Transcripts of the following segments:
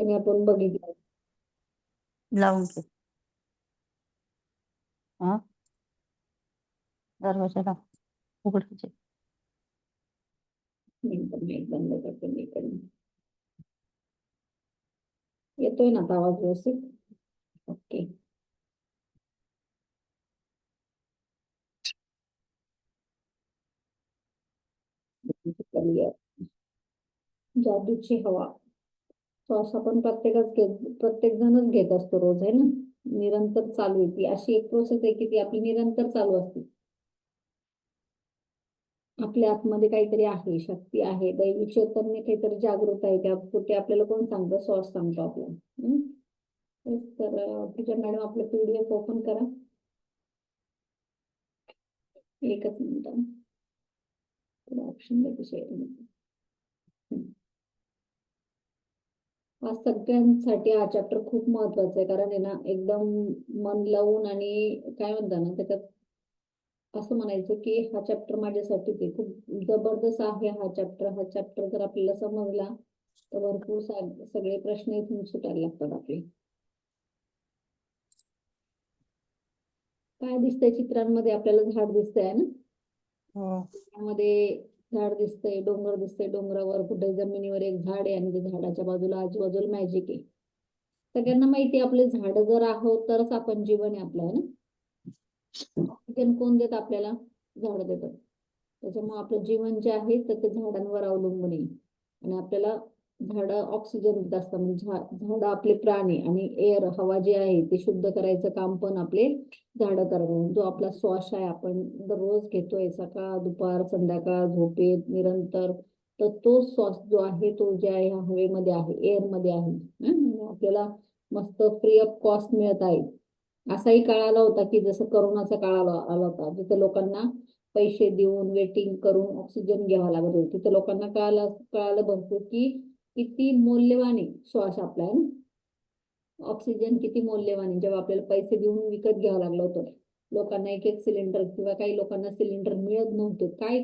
आणि आपण बघितलं. लावून घे. हा दरवाजा लाव, उघडायचे. इंटरनेट बंद करते मी इकडून. येतोय ना आता आवाज व्यवस्थित? ओके. जादूची हवा श्वास आपण प्रत्येक जणच घेत असतो रोज, आहे ना. निरंतर चालू आहे ती, अशी एक प्रोसेस आहे की ती आपली निरंतर चालू असते. आपल्या आतमध्ये काहीतरी आहे, शक्ती आहे, दैविक चैतन्य काहीतरी जागृत आहे. ते आपल्याला कोण सांगतं? श्वास सांगतो आपल्याला. तर तुझ्या मॅडम आपलं PDF ओपन करा. एकच मिनिट. ऑप्शन देते शेअर. हा सगळ्यांसाठी हा चॅप्टर खूप महत्वाचा आहे, कारण आहे ना एकदम मन लावून आणि काय म्हणतात ना त्याच्यात असं म्हणायचं की हा चॅप्टर माझ्यासाठी ते खूप जबरदस्त आहे. हा चॅप्टर जर आपल्याला समजला तर भरपूर सगळे प्रश्न इथून सुटायला लागतात आपले. काय दिसतंय चित्रांमध्ये? आपल्याला झाड दिसतंय ना. त्यामध्ये झाड दिसतंय, डोंगर दिसतंय, डोंगरावर कुठे जमिनीवर एक झाड आहे आणि त्या झाडाच्या बाजूला आजूबाजूला मॅजिक आहे. सगळ्यांना माहिती आहे आपले झाड जर आहोत तरच आपण जीवन आहे आपलं, है ना. ऑक्सिजन कोण देत आपल्याला? झाड देतात. त्याच्यामुळे आपलं जीवन जे आहे तर ते झाडांवर अवलंबून आहे. आणि आपल्याला झाड ऑक्सिजन देत असतात. म्हणजे झाड आपले प्राणी आणि एअर हवा जी आहे ते शुद्ध करायचं काम पण आपले झाड करतात. जो आपला श्वास आहे आपण दररोज घेतोय, सकाळ दुपार संध्याकाळ झोपेत निरंतर, तर तो श्वास जो आहे तो जे आहे हवेमध्ये आहे, एअर मध्ये आहे. आपल्याला मस्त फ्री ऑफ कॉस्ट मिळत आहे. असाही काळ आला होता की जसं करोनाचा काळ आला होता, जिथे लोकांना पैसे देऊन वेटिंग करून ऑक्सिजन घ्यावा लागत होते. तिथे लोकांना कळालं भरपूर की किती मौल्यवान आहे श्वास आपला, आहे ना. ऑक्सिजन किती मौल्यवान आहे. जेव्हा आपल्याला पैसे देऊन विकत घ्यावं लागलं होतं लोकांना एक सिलेंडर, किंवा काही लोकांना सिलेंडर मिळत नव्हते, काय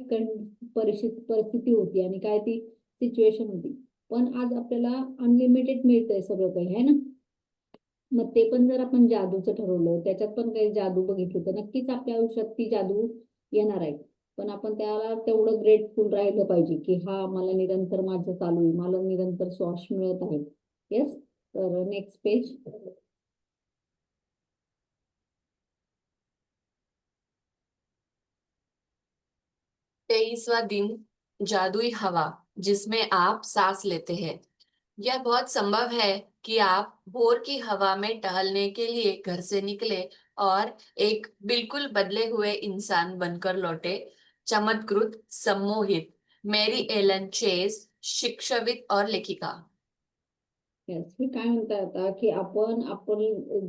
परिस्थिती होती आणि काय ती सिच्युएशन होती. पण आज आपल्याला अनलिमिटेड मिळतंय सगळं काही, आहे ना. मग ते पण जर आपण जादूचं ठरवलं, त्याच्यात पण काही जादू बघितली तर नक्कीच आपल्या आयुष्यात ती जादू येणार आहे. पण आपण त्याला तेवढं ग्रेटफुल राहिलं पाहिजे की हा मला निरंतर माझं चालू आहे, मला निरंतर श्वास मिळत आहे. येस. तर नेक्स्ट पेज. 23वां दिन, जादुई हवा जिसमें आप सांस लेते हैं। यह बहुत संभव है कि आप भोर की हवा में टहलने के लिए घर से निकले और एक बिल्कुल बदले हुए इंसान बनकर लौटे। चमत्कृत सम्मोहित। मेरी एलन चेस, शिक्षाविद और लेखिका। येस. मी काय म्हणतात आता की आपण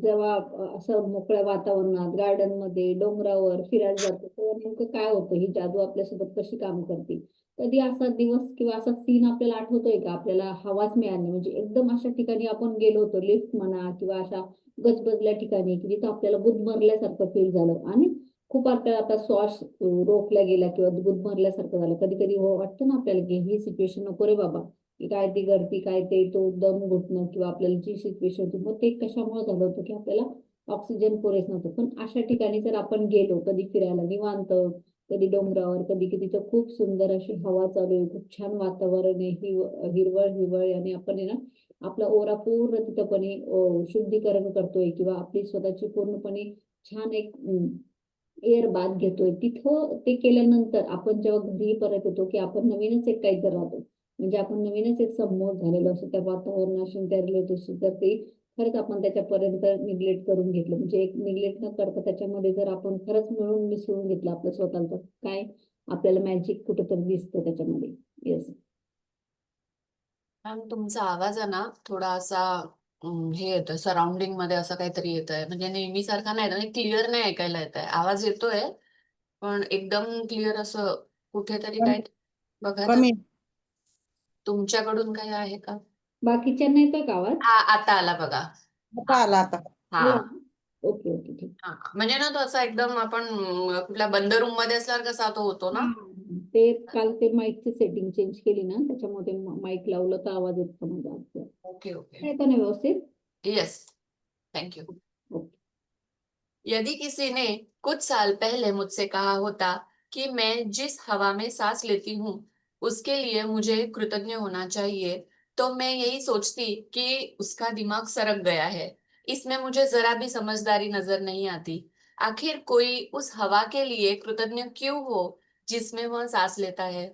जेव्हा असं मोकळ्या वातावरणात गार्डन मध्ये डोंगरावर फिरायला जातो तेव्हा नेमकं काय होतं, ही जादू आपल्यासोबत कशी काम करते. कधी असा दिवस किंवा असा सीन आपल्याला आठवतोय का? आपल्याला हवाच मिळाली नाही, म्हणजे एकदम अशा ठिकाणी आपण गेलो होतो, लिफ्ट म्हणा किंवा अशा गजबजल्या ठिकाणी की जिथं आपल्याला गुदमरल्यासारखं फील झालं आणि खूप आपल्याला आता श्वास रोखला गेला किंवा गुदमरल्यासारखं झालं. कधी कधी हो वाटतं ना आपल्याला की ही सिच्युएशन नको रे बाबा, की काय ती गर्दी, काय ते तो दम घुटणं किंवा आपल्याला जी सिच्युएशन होती, मग ते कशामुळे झालं होतं की आपल्याला ऑक्सिजन पुरेस नव्हतं. पण अशा ठिकाणी जर आपण गेलो कधी फिरायला निवांत, कधी डोंगरावर, कधी कधी तर खूप सुंदर अशी हवा चालू आहे, खूप छान वातावरण आहे, हिरवळ हिरवळ, आणि आपण आहे ना आपला ओरा पूर्ण तिथंपणे शुद्धीकरण करतोय किंवा आपली स्वतःची पूर्णपणे छान एक एअर बाथ घेतोय. तिथं ते केल्यानंतर आपण जेव्हा घरी परत येतो की आपण नवीनच एक काहीतरी राहतो, म्हणजे आपण नवीनच एक संमोहन झालेलो असतो त्या वातावरणाशी, त्या रिलेटिव्हशी. तर ते खरंच आपण त्याच्यापर्यंत निग्लेक्ट करून घेतलं, म्हणजे एक निग्लेक्ट न करता त्याच्यामध्ये जर आपण खरंच मिळून मिसळून घेतलं आपलं स्वतःला, तर काय आपल्याला मॅजिक कुठेतरी दिसतं त्याच्यामध्ये. येस. मॅम तुमचा आवाज आहे ना थोडा असा हे येतोय, सराउंडिंग मध्ये असं काहीतरी येत आहे, म्हणजे नेहमीसारखा नाही येत, क्लिअर नाही ऐकायला येत आहे. आवाज येतोय पण एकदम क्लिअर असं कुठेतरी काय बघा तर. कमी तुमच्याकडून काही आहे का? बाकीच्यांना येतोय का आवाज? हा आता आला बघा. आला आता. हा ओके ओके ठीक. हा म्हणजे ना तो असा एकदम आपण कुठल्या बंद रूम मध्ये असल्यावर कसा तो होतो ना. ते काल ते माईकची सेटिंग चेंज केली ना, त्याच्यामुळे माईक लावलं तर आवाज येतो माझा. ओके ओके, आहे का नाही व्यवस्थित? Yes, thank you. ओके. यदि किसी ने कुछ साल पहले मुझसे कहा होता कि मैं जिस हवा में सांस लेती हूँ उसके लिए मुझे कृतज्ञ होना चाहिए, तो मैं यही सोचती कि उसका दिमाग सरक गया है। इसमें मुझे जरा भी समझदारी नजर नहीं आती। आखिर कोई उस हवा के लिए कृतज्ञ क्यों हो जिसमें वह सांस लेता है?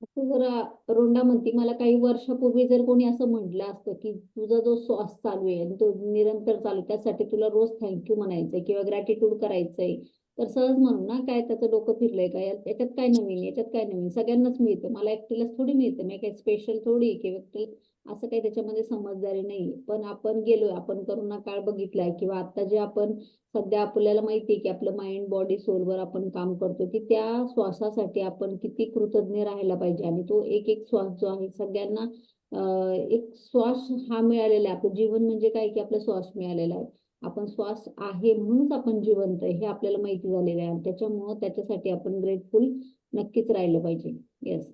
असं जरा रोंडा म्हणती, मला काही वर्षापूर्वी जर कोणी असं म्हटलं असतं की तुझा जो श्वास चालू आहे आणि तो निरंतर चालू आहे, त्यासाठी तुला रोज थँक्यू म्हणायचंय किंवा ग्रॅटिट्यूड करायचंय, तर सहज म्हणू ना, काय त्याचं डोकं फिरलंय का, याच्यात काय नवीन, याच्यात काय नवीन, सगळ्यांनाच मिळतं, मला एकटीलाच थोडी मिळतं, मी काही स्पेशल थोडी की व्यक्ती, असं काही त्याच्यामध्ये समजदारी नाही. पण आपण गेलोय, आपण करोना काळ बघितलाय किंवा आता जे आपण सध्या आपल्याला माहितीये की आपलं माइंड बॉडी सोलवर आपण काम करतो, की त्या श्वासासाठी आपण किती कृतज्ञ राहायला पाहिजे. आणि तो एक एक श्वास जो आहे सगळ्यांना एक श्वास हा मिळालेला आहे. आपलं जीवन म्हणजे काय की आपला श्वास मिळालेला आहे. आपण श्वास आहे म्हणूनच आपण जिवंत आहे हे आपल्याला माहिती झालेलं आहे आणि त्याच्यामुळं त्याच्यासाठी आपण ग्रेटफुल नक्कीच राहिलं पाहिजे. येस.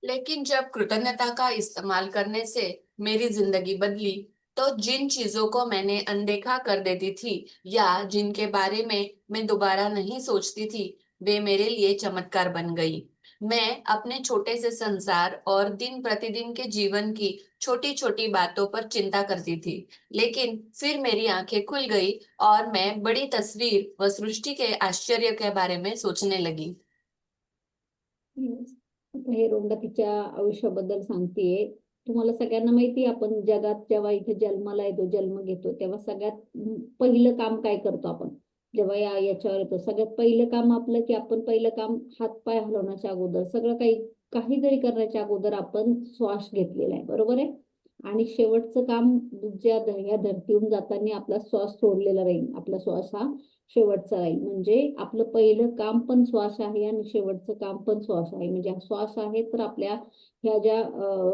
लेकिन जब कृतज्ञता का इस्तेमाल करने से मेरी जिंदगी बदली, तो जिन चीजों को मैंने अनदेखा कर देती थी या जिनके बारे में मैं दोबारा नहीं सोचती थी, वे मेरे लिए चमत्कार बन गई। मैं अपने छोटे से संसार और दिन प्रतिदिन के जीवन की छोटी छोटी बातों पर चिंता करती थी, लेकिन फिर मेरी आंखें खुल गई और मैं बड़ी तस्वीर व सृष्टि के आश्चर्य के बारे में सोचने लगी। येस. आता हे रोंडा तिच्या आयुष्याबद्दल सांगतेय. तुम्हाला सगळ्यांना माहिती आहे, आपण जगात जेव्हा इथे जन्माला येतो, जन्म घेतो, तेव्हा सगळ्यात पहिलं काम काय करतो आपण? जेव्हा याच्यावर येतो, सगळ्यात पहिलं काम आपलं की आपण पहिलं काम हात-पाय हलवण्याच्या अगोदर, सगळं काही काही जरी करण्याच्या अगोदर आपण श्वास घेतलेला आहे, बरोबर आहे? आणि शेवटचं काम ह्या धरतीहून जाताना आपला श्वास सोडलेला राहील. आपला श्वास हा शेवटचा राहील. म्हणजे आपलं पहिलं काम पण श्वास आहे आणि शेवटचं काम पण श्वास आहे. म्हणजे हा श्वास आहे तर आपल्या ह्या ज्या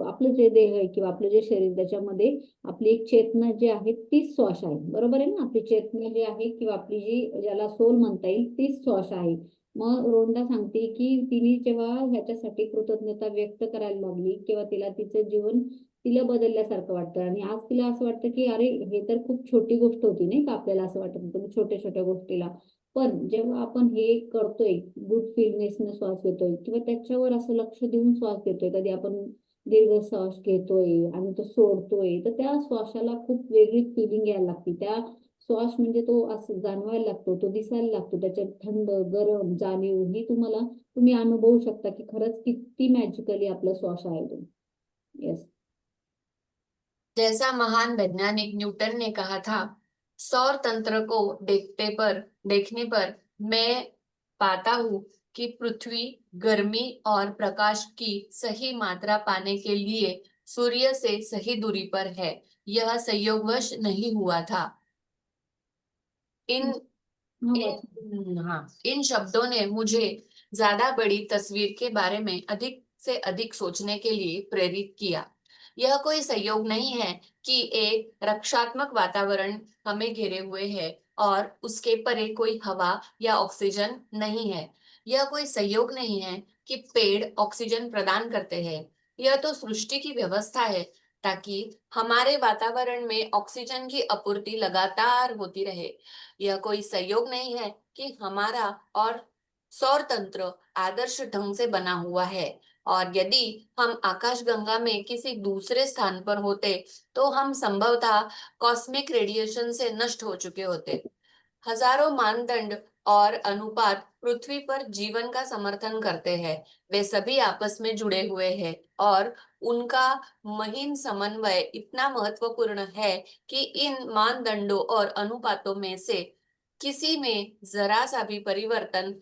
आपलं जे देह आहे किंवा आपलं जे शरीर, त्याच्यामध्ये आपली एक चेतना जी आहे तीच श्वास आहे. बरोबर आहे ना? आपली चेतना जी आहे किंवा आपली जी, ज्याला सोल म्हणता येईल, तीच श्वास आहे. मग रोंडा सांगते की तिने जेव्हा ह्याच्यासाठी कृतज्ञता व्यक्त करायला लागली किंवा तिला तिचं जीवन तिला बदलल्यासारखं वाटतं आणि आज तिला असं वाटतं की अरे, हे तर खूप छोटी गोष्ट होती नाही का? आपल्याला असं वाटत होतं छोट्या छोट्या गोष्टीला. पण जेव्हा आपण हे करतोय, गुड फिटनेसने श्वास घेतोय किंवा त्याच्यावर असं लक्ष देऊन श्वास घेतोय, कधी आपण दीर्घ श्वास घेतोय आणि तो सोडतोय, तर त्या श्वासाला खूप वेगळी फिलिंग यायला लागते. त्या श्वास म्हणजे तो असं जाणवायला लागतो, तो दिसायला लागतो, त्याच्यात थंड गरम जाणीव ही तुम्ही अनुभवू शकता की खरंच किती मॅजिकली आपला श्वास आहे तो. येस. जैसा महान वैज्ञानिक न्यूटन ने कहा था, सौर तंत्र को देखने पर मैं पाता हूँ कि पृथ्वी गर्मी और प्रकाश की सही मात्रा पाने के लिए सूर्य से सही दूरी पर है। यह संयोगवश नहीं हुआ था। इन हा वाच. हाँ, इन शब्दों ने मुझे ज्यादा बड़ी तस्वीर के बारे में अधिक से अधिक सोचने के लिए प्रेरित किया। यह कोई संयोग नहीं है कि एक रक्षात्मक वातावरण हमें घेरे हुए है और उसके परे कोई हवा या ऑक्सीजन नहीं है। यह कोई संयोग नहीं है कि पेड़ ऑक्सीजन प्रदान करते हैं। यह तो सृष्टि की व्यवस्था है ताकि हमारे वातावरण में ऑक्सीजन की आपूर्ति लगातार होती रहे। यह कोई संयोग नहीं है कि हमारा और सौर तंत्र आदर्श ढंग से बना हुआ है, और यदि हम आकाशगंगा में किसी दूसरे स्थान पर होते तो हम संभवतः कॉस्मिक रेडिएशन से नष्ट हो चुके होते। हजारों मानदंड और अनुपात पृथ्वी पर जीवन का समर्थन करते हैं। वे सभी आपस में जुड़े हुए हैं और उनका महीन समन्वय इतना महत्वपूर्ण है कि इन मानदंडों और अनुपातों में से किसी में जरा सा भी परिवर्तन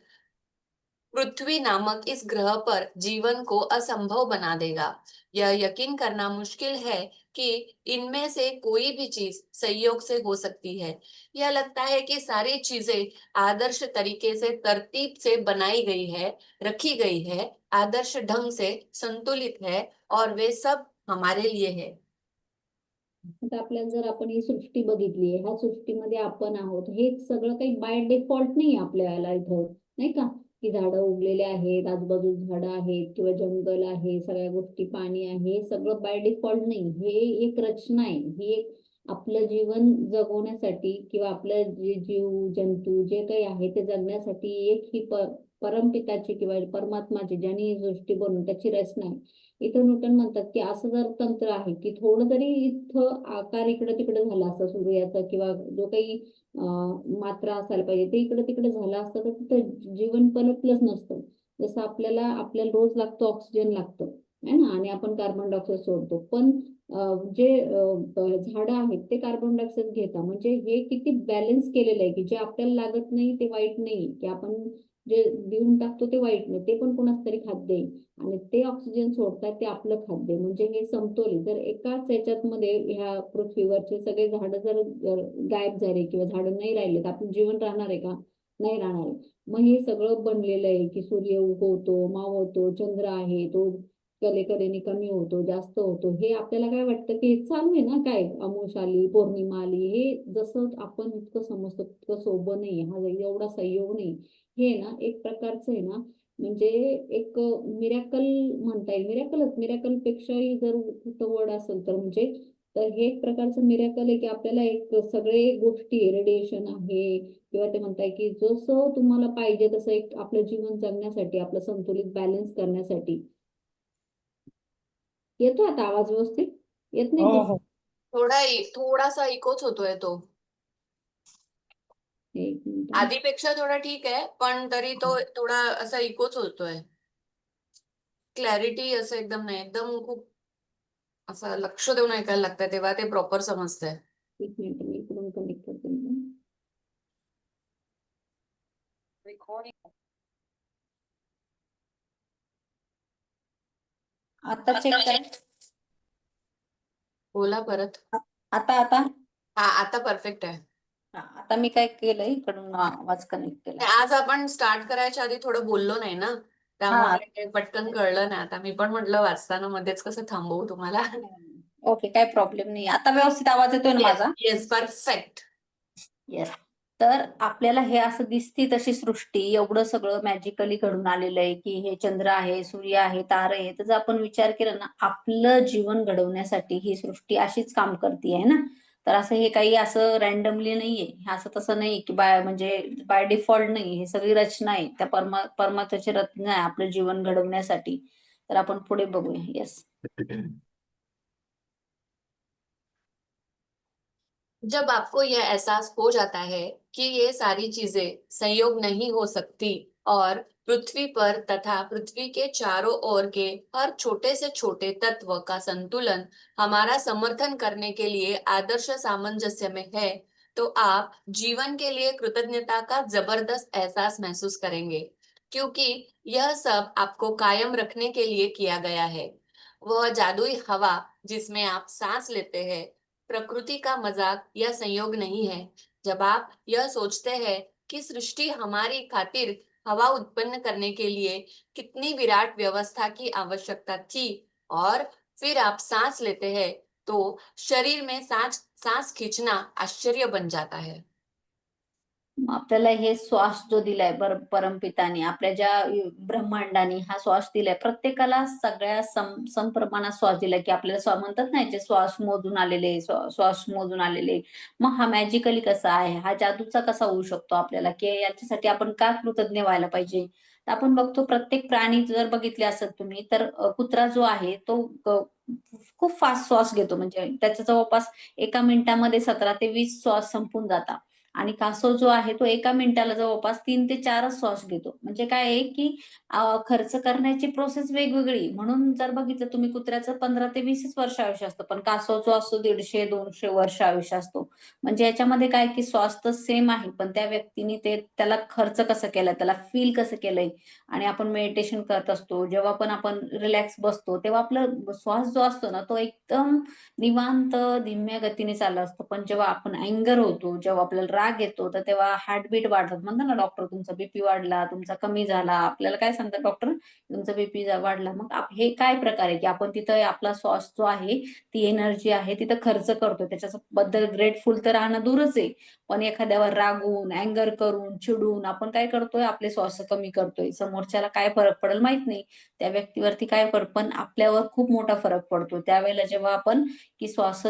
पृथ्वी नामक इस ग्रह पर जीवन को असंभव बना देगा। यह यकीन करना मुश्किल है कि इनमें से कोई भी चीज संयोग से हो सकती है। यह लगता है कि सारी चीजें आदर्श तरीके से तरतीब से बनाई गई है, रखी गई है, आदर्श ढंग से संतुलित है और वे सब हमारे लिए है। आता आपल्याला जर आपण ही सृष्टी बघितली, ह्या सृष्टीमध्ये आपण आहोत, हे सगळं काही बाय डिफॉल्ट नाही आपल्याला इथं, नाही का? की झाडं उगलेले आहेत, आजूबाजूला झाडं आहेत किंवा जंगल आहे, सगळ्या गोष्टी पाणी आहे, हे सगळं बाय डिफॉल्ट नाही. हे एक रचना आहे. ही एक आपलं जीवन जगवण्यासाठी किंवा आपलं जे जीव जंतू जे काही आहे ते जगण्यासाठी एक ही परमपिताची किंवा परमात्माची ज्याने ही सृष्टी बनवून त्याची रचना आहे. इथं न्यूटन म्हणतात की असं जर तंत्र आहे की थोडं तरी इथं आकार इकडे तिकडे झाला असता सूर्याचा किंवा जो काही मात्रा असायला पाहिजे ते इकडे तिकडे झालं असतं तर तिथं जीवन पनपलंच नसतं. जसं आपल्याला रोज लागतो ऑक्सिजन लागतं है ना, आणि आपण कार्बन डायऑक्साईड सोडतो. पण जे झाडं आहेत ते कार्बन डायऑक्साईड घेतात. म्हणजे हे किती बॅलन्स केलेलं आहे की जे आपल्याला लागत नाही ते वाईट नाही, की आपण जे देऊन टाकतो ते वाईट नाही, ते पण कोणाच तरी खाद्य आहे. आणि ते ऑक्सिजन सोडतात ते आपलं खाद्य आहे. म्हणजे हे समतोल. जर एकाच याच्यात मध्ये ह्या पृथ्वीवरचे सगळे झाडं जर गायब झाले किंवा झाडं नाही राहिले तर आपलं जीवन राहणार आहे का? नाही राहणार आहे. मग हे सगळं बनलेलं आहे की सूर्य उगवतो, मावळतो, चंद्र आहे तो कलेकलेने कमी होतो, जास्त होतो. हे आपल्याला काय वाटतं की चालू आहे ना, काय अमावस आली, पौर्णिमा आली, हे जसं आपण इतकं समजतो तितकं सोपं नाही. हा एवढा संयोग नाही. हे ना एक प्रकारचं आहे ना, म्हणजे एक मिरॅकल म्हणता येईल. मिरॅकल पेक्षाही जर कुठं वर्ड असेल तर म्हणजे तर हे एक प्रकारचं मिरॅकल आहे की आपल्याला एक सगळे गोष्टी रेडिएशन आहे किंवा ते म्हणताय की जसं तुम्हाला पाहिजे तसं एक आपलं जीवन जगण्यासाठी आपलं संतुलित बॅलन्स करण्यासाठी. येतो आता आवाज व्यवस्थित? येत नाही हो का? हो. थोडासा इकोच होतोय तो. एक मिनिट. आधीपेक्षा थोडा ठीक आहे, पण तरी तो थोडा असा इकोच होतोय. क्लॅरिटी असं एकदम नाही, एकदम खूप असं लक्ष देऊन ऐकायला लागतंय तेव्हा ते प्रॉपर समजतंय. एक मिनिट मी इकडून कनेक्ट करते मग. आता चेक कर. बोला परत. आता आता हा, आता परफेक्ट आहे. आता मी काय केलंय इकडून आवाज कनेक्ट केला. आज आपण स्टार्ट करायच्या आधी थोडं बोललो नाही ना, हा. त्यामुळे पटकन कळलं नाही. आता मी पण म्हटलं वाचताना मध्येच कसं थांबवू तुम्हाला. ओके, काय प्रॉब्लेम नाही. आता व्यवस्थित आवाज येतोय ना माझा? Yes, perfect. येस. तर आपल्याला हे असं दिसती तशी सृष्टी एवढं सगळं मॅजिकली घडून आलेलं आहे की हे चंद्र आहे, सूर्य आहे, तारे आहे. तर जर आपण विचार केला ना, आपलं जीवन घडवण्यासाठी ही सृष्टी अशीच काम करते आहे ना. तर असं हे काही असं रॅन्डमली नाहीये, हे असं तसं नाही की बाय डिफॉल्ट नाही. हे सगळी रचना आहे, त्या परमात्म्याची रचना आहे आपलं जीवन घडवण्यासाठी. तर आपण पुढे बघूया. येस. जब आपको यह एहसास हो जाता है कि ये सारी चीजें संयोग नहीं हो सकती और पृथ्वी पर तथा पृथ्वी के चारों ओर के हर छोटे से छोटे तत्व का संतुलन हमारा समर्थन करने के लिए आदर्श सामंजस्य में है, तो आप जीवन के लिए कृतज्ञता का जबरदस्त एहसास महसूस करेंगे, क्योंकि यह सब आपको कायम रखने के लिए किया गया है। वह जादुई हवा जिसमें आप सांस लेते हैं प्रकृति का मजाक या संयोग नहीं है। जब आप यह सोचते हैं कि सृष्टि हमारी खातिर हवा उत्पन्न करने के लिए कितनी विराट व्यवस्था की आवश्यकता थी और फिर आप सांस लेते हैं, तो शरीर में सांस सांस खींचना आश्चर्य बन जाता है। आपल्याला हे श्वास जो दिलाय परमपिताने आपल्या ज्या ब्रह्मांडाने हा श्वास दिलाय, प्रत्येकाला सगळ्या समप्रमाणात श्वास दिलाय की आपल्याला म्हणतात ना याचे श्वास मोजून आलेले, श्वास मोजून आलेले. मग हा मॅजिकली कसा आहे, हा जादूचा कसा होऊ शकतो आपल्याला, की याच्यासाठी आपण का कृतज्ञ व्हायला पाहिजे. तर आपण बघतो प्रत्येक प्राणी जर बघितले असेल तुम्ही तर कुत्रा जो आहे तो खूप फास्ट श्वास घेतो. म्हणजे त्याच्या जवळपास एका मिनिटामध्ये 17 ते 20 श्वास संपून जातात. आणि कासव जो आहे तो एका मिनिटाला जवळपास 3 ते 4 श्वास घेतो. म्हणजे काय आहे की खर्च करण्याची प्रोसेस वेगवेगळी. म्हणून जर बघितलं तुम्ही कुत्र्याचं 15 ते 20 वर्ष आयुष्य असतं, पण कासव जो असतो 150-200 वर्ष आयुष्य असतो. म्हणजे याच्यामध्ये काय की श्वास तर सेम आहे, पण त्या व्यक्तीने त्याला खर्च कसं केलाय, त्याला फील कसं केलंय. आणि आपण मेडिटेशन करत असतो, जेव्हा पण आपण रिलॅक्स बसतो तेव्हा आपलं श्वास जो असतो ना तो एकदम निवांत धीम्या गतीने चालला असतो. पण जेव्हा आपण अँगर होतो, जेव्हा आपल्याला राग राग येतो तर तेव्हा हार्टबीट वाढतात, म्हणतात ना डॉक्टर तुमचा बीपी वाढला, तुमचा कमी झाला, आपल्याला काय सांगतात डॉक्टर, तुमचा बीपी वाढला. मग हे काय प्रकार आहे की आपण तिथं आपला श्वास जो आहे, ती एनर्जी आहे तिथं खर्च करतो, त्याच्याबद्दल ग्रेटफुल तर राहणं दूरच आहे, पण एखाद्यावर रागून, अँगर करून, चिडून आपण काय करतोय, आपले श्वास कमी करतोय. समोरच्याला काय फरक पडेल माहित नाही, त्या व्यक्तीवरती काय फरक, पण आपल्यावर खूप मोठा फरक पडतो. त्यावेळेला जेव्हा आपण की श्वास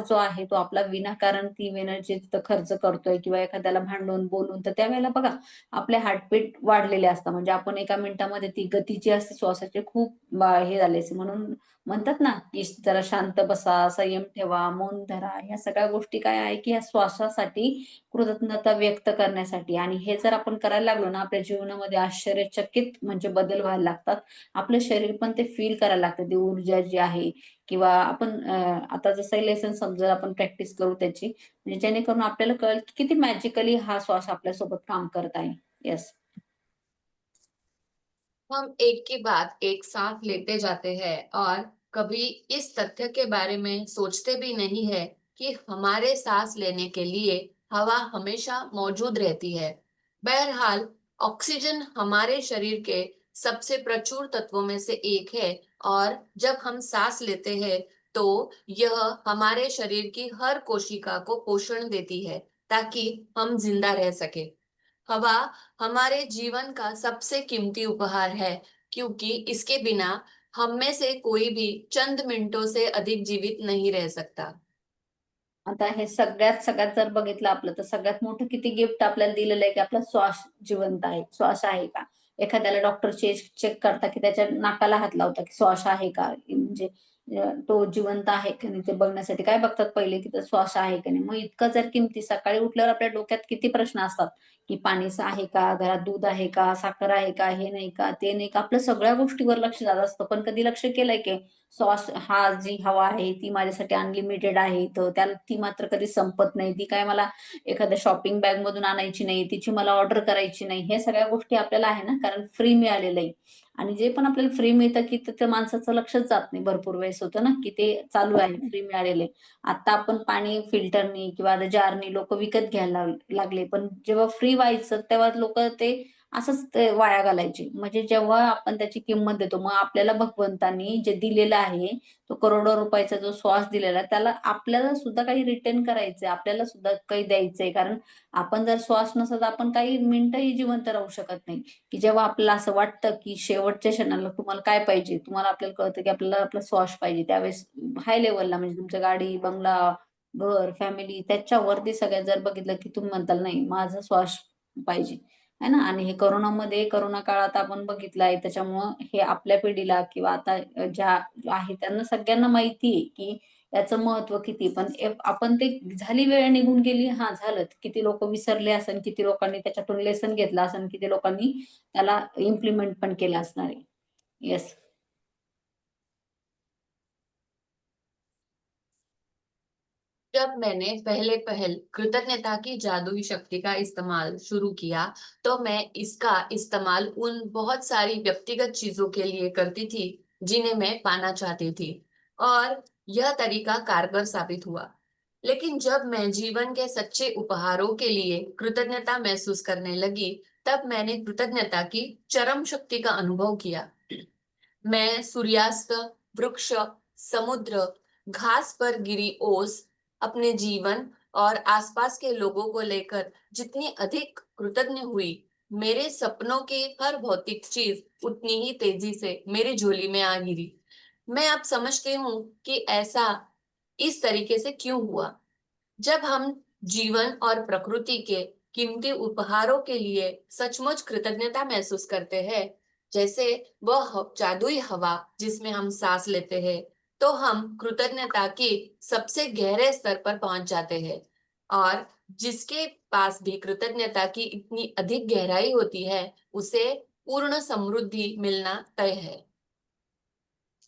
जो आहे तो आपला विनाकारण ती एनर्जी तिथं खर्च करतोय किंवा एखाद्याला भांडून बोलून, तर त्यावेळेला बघा आपले हार्टबीट वाढलेले असतात. म्हणजे आपण एका मिनिटामध्ये ती गती जी असते श्वासाची खूप हे झाले असते. म्हणून म्हणतात ना की जरा शांत बसा, संयम ठेवा, मौन धरा. ह्या सगळ्या गोष्टी काय आहे की ह्या श्वासासाठी कृतज्ञता व्यक्त करण्यासाठी, आणि हे जर आपण करायला लागलो ना आपल्या जीवनामध्ये आश्चर्यचकित म्हणजे बदल व्हायला लागतात. आपलं शरीर पण ते फील करायला लागतं, ती ऊर्जा जी आहे. किंवा आपण आता जसं लेसन समजेल आपण प्रॅक्टिस करू त्याची, म्हणजे जेणेकरून आपल्याला कळेल की किती मॅजिकली हा श्वास आपल्यासोबत काम करत आहे. येस. हम एक के बाद एक सांस लेते जाते हैं और कभी इस तथ्य के बारे में सोचते भी नहीं है कि हमारे सांस लेने के लिए हवा हमेशा मौजूद रहती है। बहरहाल, ऑक्सीजन हमारे शरीर के सबसे प्रचुर तत्वों में से एक है और जब हम सांस लेते हैं तो यह हमारे शरीर की हर कोशिका को पोषण देती है ताकि हम जिंदा रह सके। हवा हमारे जीवन का सबसे कीमती उपहार है क्योंकि इसके बिना हम में से कोई भी चंद मिनटों से अधिक जीवित नहीं रह सकता। आता हे सगळ्यात जर बघितलं आपलं, तर सगळ्यात मोठं किती गिफ्ट आपल्याला दिलेलं आहे की आपला श्वास जिवंत आहे, श्वास आहे का. एखाद्याला डॉक्टर चेक करता की त्याच्या नाकाला हात लावता की श्वास आहे का, म्हणजे तो जिवंत आहे की नाही ते बघण्यासाठी काय बघतात पहिले की तो श्वास आहे की नाही. मग इतकं जर किमती, सकाळी उठल्यावर आपल्या डोक्यात किती प्रश्न असतात की पाणी आहे का, घरात दूध आहे का, साखर आहे का, हे नाही का, ते नाही का, आपल्या सगळ्या गोष्टीवर लक्ष जात असतं. पण कधी लक्ष केलंय की श्वास हा जी हवा आहे ती माझ्यासाठी अनलिमिटेड आहे, तर त्याला ती मात्र कधी संपत नाही, ती काय मला एखाद्या शॉपिंग बॅग मधून आणायची नाही, तिची मला ऑर्डर करायची नाही. हे सगळ्या गोष्टी आपल्याला आहे ना, कारण फ्री मिळालेलं आहे. आणि जे पण आपल्याला फ्री मिळतं की त्या माणसाचं लक्षच जात नाही. भरपूर वेळेस होतं ना की ते चालू आहे, फ्री मिळालेले. आता आपण पाणी फिल्टरनी किंवा जारनी लोक विकत घ्यायला लागले, पण जेव्हा फ्री व्हायचं तेव्हा लोक ते असंच ते वाया घालायचे. म्हणजे जेव्हा आपण त्याची किंमत देतो, मग आपल्याला भगवंतांनी जे दिलेलं आहे, तो करोडो रुपयाचा जो श्वास दिलेला आहे, त्याला आपल्याला सुद्धा काही रिटर्न करायचंय, आपल्याला सुद्धा काही द्यायचंय. कारण आपण जर श्वास नसला तर आपण काही मिनिटंही जिवंत राहू शकत नाही. की जेव्हा आपल्याला असं वाटतं की शेवटच्या क्षणाला तुम्हाला काय पाहिजे, तुम्हाला आपल्याला कळतं की आपल्याला आपला श्वास पाहिजे, त्यावेळेस हाय लेवलला म्हणजे तुमच्या गाडी, बंगला, घर, फॅमिली त्याच्यावरती सगळ्यात जर बघितलं की तुम्ही म्हणताल नाही माझा श्वास पाहिजे, है ना. आणि हे करोना काळात आपण बघितलं आहे, त्याच्यामुळं हे आपल्या पिढीला किंवा आता ज्या आहे त्यांना सगळ्यांना माहिती आहे की याचं महत्व किती. पण आपण ते झाली वेळ निघून गेली, हा झालं, किती लोक विसरले असेल, किती लोकांनी त्याच्यातून लेसन घेतलं असेल, किती लोकांनी त्याला इम्प्लिमेंट पण केलं असणार आहे. येस. जब मैंने पहले कृतज्ञता की जादुई शक्ति का इस्तेमाल शुरू किया तो मैं इसका इस्तेमाल उन बहुत सारी व्यक्तिगत चीजों के लिए करती थी जिन्हें मैं पाना चाहती थी, और यह तरीका कारगर साबित हुआ। लेकिन जब मैं जीवन के सच्चे उपहारों के लिए कृतज्ञता महसूस करने लगी तब मैंने कृतज्ञता की चरम शक्ति का अनुभव किया। मैं सूर्यास्त, वृक्ष, समुद्र, घास पर गिरी ओस, अपने जीवन और आसपास के लोगों को लेकर जितनी अधिक कृतज्ञ हुई, मेरे सपनों की हर भौतिक चीज उतनी ही तेजी से मेरी झोली में आ गिरी। मैं अब समझती हूँ कि ऐसा इस तरीके से क्यों हुआ। जब हम जीवन और प्रकृति के कीमती उपहारों के लिए सचमुच कृतज्ञता महसूस करते हैं, जैसे वह जादुई हवा जिसमें हम सांस लेते हैं, तो हम कृतज्ञता की सबसे गहरे स्तर पर पहुंच जाते हैं, और जिसके पास भी कृतज्ञता की इतनी अधिक गहराई होती है, उसे पूर्ण समृद्धि मिलना तय है।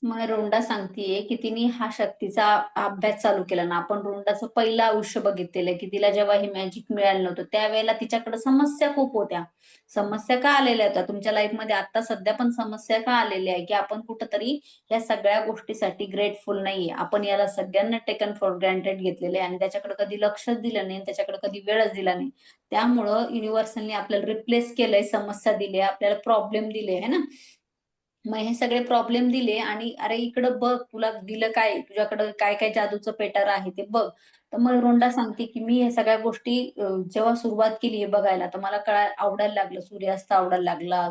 मग रोंडा सांगतेय की तिने हा शक्तीचा अभ्यास चालू केला ना. आपण रोंडाचं पहिलं आयुष्य बघितलेलं की तिला जेव्हा हे मॅजिक मिळालं नव्हतं त्यावेळेला तिच्याकडे समस्या खूप होत्या. समस्या का आलेल्या होत्या तुमच्या लाईफमध्ये? आता सध्या पण समस्या का आलेल्या आहे की आपण कुठंतरी या सगळ्या गोष्टीसाठी ग्रेटफुल नाहीये. आपण याला सगळ्यांना टेकन फॉर ग्रँटेड घेतलेले आहे आणि त्याच्याकडे कधी लक्षच दिलं नाही, त्याच्याकडे कधी वेळच दिला नाही. त्यामुळं युनिव्हर्सलने आपल्याला रिप्लेस केलंय, समस्या दिली, आपल्याला प्रॉब्लेम दिले है ना. मग हे सगळे प्रॉब्लेम दिले आणि अरे इकडं बघ, तुला दिलं काय, तुझ्याकडं काय काय जादूचं पेटार आहे ते बघ. तर मग रोंडा सांगते की मी हे सगळ्या गोष्टी जेव्हा सुरुवात केली हे बघायला तर मला आवडायला लागलं. सूर्यास्त आवडायला लागला,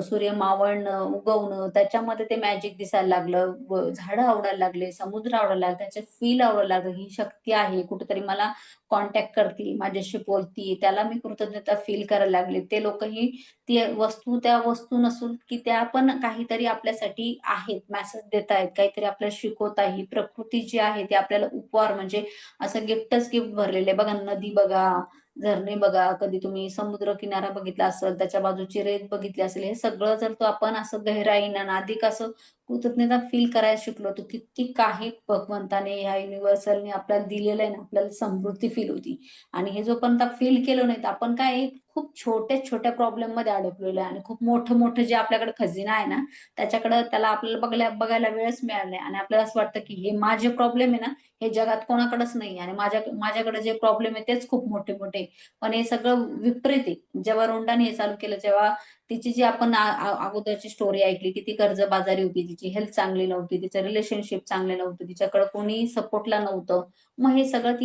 सूर्य मावळणं, उगवणं, त्याच्यामध्ये ते मॅजिक दिसायला लागलं. झाडं आवडायला लागले, समुद्र आवडायला लागला, त्याचे फील आवडायला लागलं. ही शक्ती आहे, कुठेतरी मला कॉन्टॅक्ट करते, माझ्याशी बोलती, त्याला मी कृतज्ञता फील करायला लागले. ते लोकही ती वस्तू त्या वस्तू नसून की त्या पण काहीतरी आपल्यासाठी आहेत, मेसेज देत आहेत, काहीतरी आपल्याला शिकवत आहे. ही प्रकृती जी आहे ती आपल्याला उपहार म्हणजे असं गिफ्टच गिफ्ट भरलेले आहे. बघा नदी बघा, झरणे बघा, कधी तुम्ही समुद्र किनारा बघितला असेल, त्याच्या बाजूची रेत बघितली असेल, हे सगळं जर तो आपण असं गहराईनं अधिक असं कृतज्ञता फील करायला शिकलो तर किती काही भगवंताने ह्या युनिव्हर्सलने आपल्याला दिलेलं आहे ना, आपल्याला समृद्धी फील होती. आणि हे जोपर्यंत फील केलं नाही तर आपण काय खूप छोट्या छोट्या प्रॉब्लेम मध्ये अडकलेलो आहे आणि खूप मोठं मोठं जे आपल्याकडे खजिना आहे ना त्याच्याकडे त्याला आपल्याला बघायला वेळच मिळाला नाही. आणि आपल्याला असं वाटतं की हे माझे प्रॉब्लेम आहे ना, हे जगात कोणाकडेच नाही आणि माझ्याकडे जे प्रॉब्लेम आहे तेच खूप मोठे मोठे. पण हे सगळं विपरीत आहे. जेव्हा रोंडाने हे चालू केलं, जेव्हा तिची जी आपण अगोदरची स्टोरी ऐकली की ती कर्जबाजारी होती, तिची हेल्थ चांगली नव्हती, तिचं रिलेशनशिप चांगले नव्हतं, तिच्याकडे कोणी सपोर्टला नव्हतं. मग हे सगळं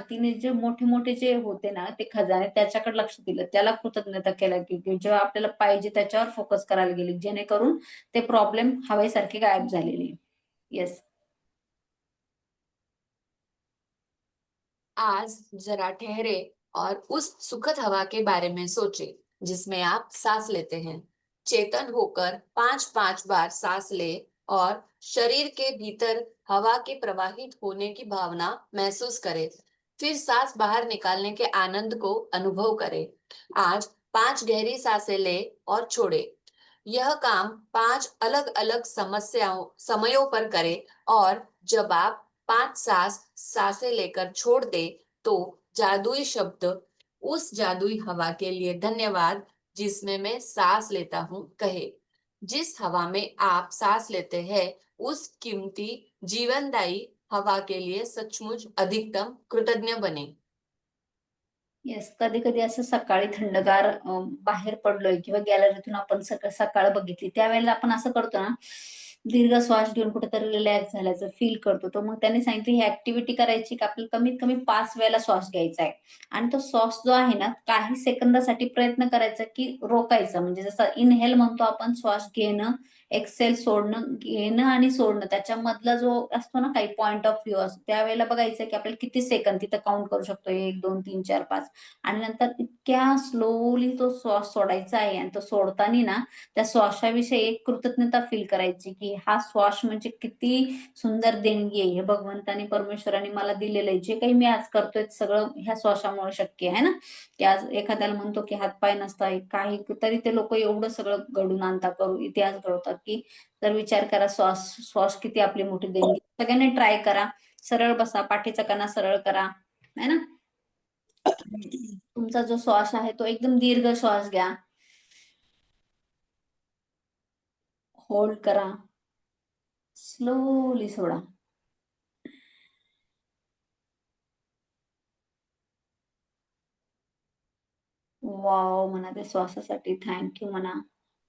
तिने जे मोठे मोठे जे होते ना ते खजाने त्याच्याकडे लक्ष दिलं, त्याला कृतज्ञता केल्या की जेव्हा आपल्याला पाहिजे त्याच्यावर फोकस करायला गेली, जेणेकरून ते प्रॉब्लेम हवेसारखे गायब झालेले. येस. आज जरा ठहरे और उस सुखद हवा के बारे में सोचे जिसमें आप सांस लेते हैं। चेतन होकर 5-5 बार सांस ले और शरीर के भीतर हवा के प्रवाहित होने की भावना महसूस करें। फिर सांस बाहर निकालने के आनंद को अनुभव करें। आज 5 गहरी सांसें ले और छोड़े। यह काम 5 अलग-अलग समयों पर करें और जब आप 5 सांसें लेकर छोड़ दे तो जादुई शब्द उस जादुई हवा के लिए धन्यवाद जिसमें मैं सांस लेता हूँ कहे। जिस हवा में आप सांस लेते हैं उस कीमती जीवनदायी हवा के लिए सचमुच अधिकतम कृतज्ञ बने। येस. कधी कधी असं सकाळी थंडगार बाहेर पडलोय किंवा गॅलरीतून आपण सकाळ बघितली त्यावेळेला आपण असं करतो ना, दीर्घ श्वास घेऊन कुठेतरी रिलॅक्स झाल्याचं फील करतो. तर मग त्यांनी सांगितलं ही ऍक्टिव्हिटी करायची की आपल्याला कमीत कमी 5 वेळेला श्वास घ्यायचा आहे. आणि तो श्वास जो आहे ना काही सेकंदासाठी प्रयत्न करायचा की रोकायचा, म्हणजे जसं इनहेल म्हणतो आपण श्वास घेणं, एक्सेल सोडणं, घेणं आणि सोडणं, त्याच्यामधला जो असतो ना काही पॉइंट ऑफ व्ह्यू असतो त्यावेळेला बघायचं की आपल्याला किती सेकंद तिथं काउंट करू शकतो, 1 2 3 4 5. आणि नंतर इतक्या स्लोली तो श्वास सोडायचा आहे आणि तो सोडताना ना त्या श्वासाविषयी एक कृतज्ञता फील करायची की हा श्वास म्हणजे किती सुंदर देणगी आहे, हे भगवंतानी परमेश्वराने मला दिलेलं आहे. जे काही मी आज करतोय ते सगळं ह्या श्वासामुळे शक्य आहे ना. की आज एखाद्याला म्हणतो की हातपाय नसतात काही तरी ते लोक एवढं सगळं घडून आणतात, करून इतिहास घडवतात. की तर विचार करा श्वास श्वास किती आपली मोठी देणगी. सगळ्यांनी ट्राय करा. सरळ बसा, पाठीचा कणा सरळ करा, है ना. तुमचा जो श्वास आहे तो एकदम दीर्घ श्वास घ्या, होल्ड करा, स्लोली सोडा. वाव म्हणा, ते श्वासासाठी थँक्यू म्हणा.